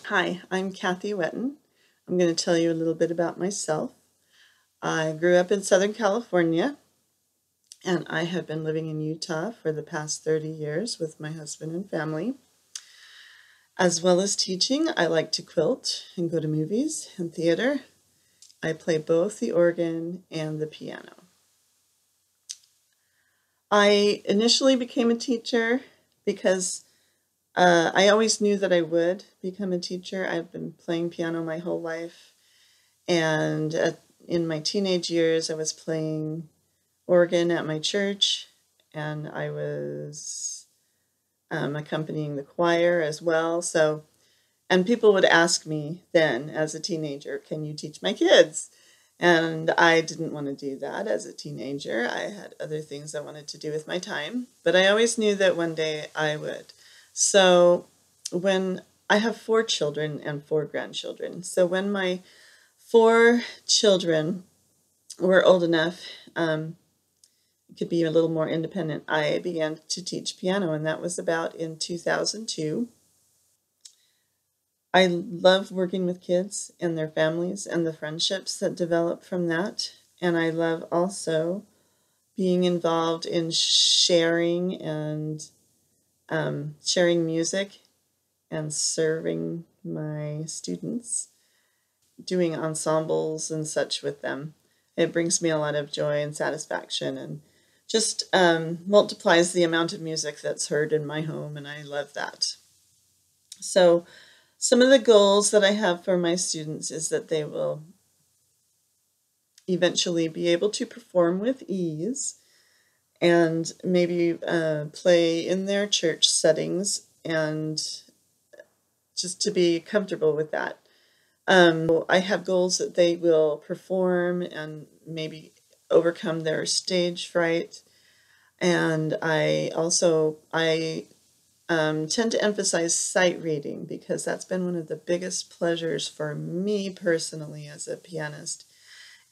Hi, I'm Kathy Wetton. I'm going to tell you a little bit about myself. I grew up in Southern California, and I have been living in Utah for the past 30 years with my husband and family. As well as teaching, I like to quilt and go to movies and theater. I play both the organ and the piano. I initially became a teacher because I always knew that I would become a teacher. I've been playing piano my whole life. And in my teenage years, I was playing organ at my church, and I was accompanying the choir as well. And people would ask me then as a teenager, can you teach my kids? And I didn't want to do that as a teenager. I had other things I wanted to do with my time, but I always knew that one day I would. So when I have 4 children and 4 grandchildren. So when my 4 children were old enough, could be a little more independent, I began to teach piano, and that was about in 2002. I love working with kids and their families and the friendships that develop from that. And I love also being involved in sharing and sharing music and serving my students, doing ensembles and such with them. It brings me a lot of joy and satisfaction, and just multiplies the amount of music that's heard in my home, and I love that. So some of the goals that I have for my students is that they will eventually be able to perform with ease and maybe play in their church settings, and just to be comfortable with that. I have goals that they will perform and maybe overcome their stage fright. And I tend to emphasize sight reading because that's been one of the biggest pleasures for me personally as a pianist,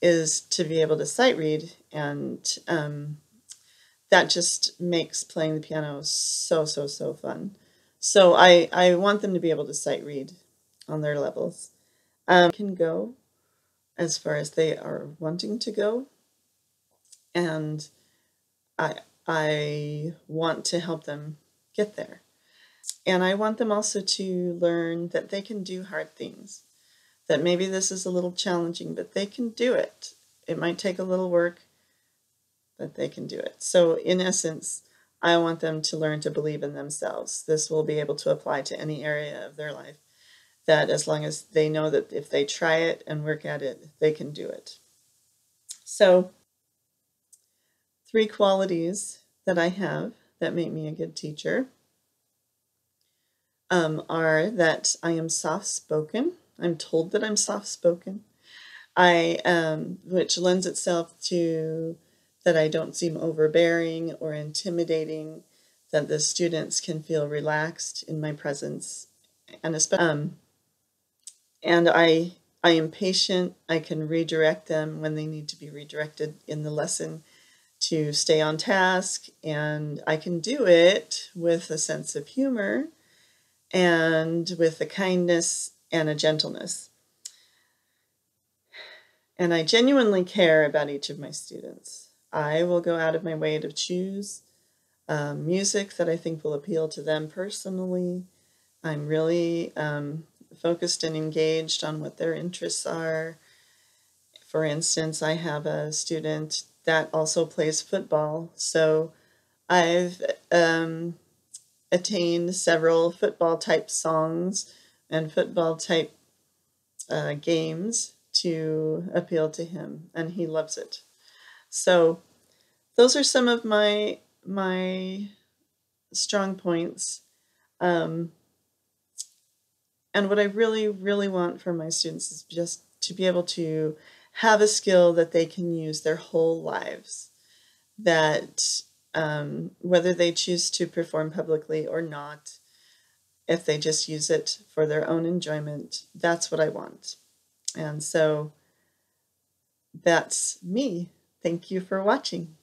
is to be able to sight read, and that just makes playing the piano so fun. So I want them to be able to sight read on their levels. Can go as far as they are wanting to go, and I I want to help them get there. And I want them also to learn that they can do hard things, that maybe this is a little challenging, but they can do it. It might take a little work, but they can do it. So in essence, I want them to learn to believe in themselves. This will be able to apply to any area of their life, that as long as they know that if they try it and work at it, they can do it. So 3 qualities that I have that make me a good teacher are that I am soft-spoken. I'm told that I'm soft-spoken. Which lends itself to that I don't seem overbearing or intimidating, that the students can feel relaxed in my presence, and I am patient. I can redirect them when they need to be redirected in the lesson to stay on task, and I can do it with a sense of humor and with a kindness and a gentleness. And I genuinely care about each of my students. I will go out of my way to choose music that I think will appeal to them personally. I'm really focused and engaged on what their interests are. For instance, I have a student that also plays football, so I've attained several football type songs and football type games to appeal to him, and he loves it. So those are some of my strong points. And what I really want for my students is just to be able to have a skill that they can use their whole lives, that whether they choose to perform publicly or not, if they just use it for their own enjoyment, that's what I want. And so that's me. Thank you for watching.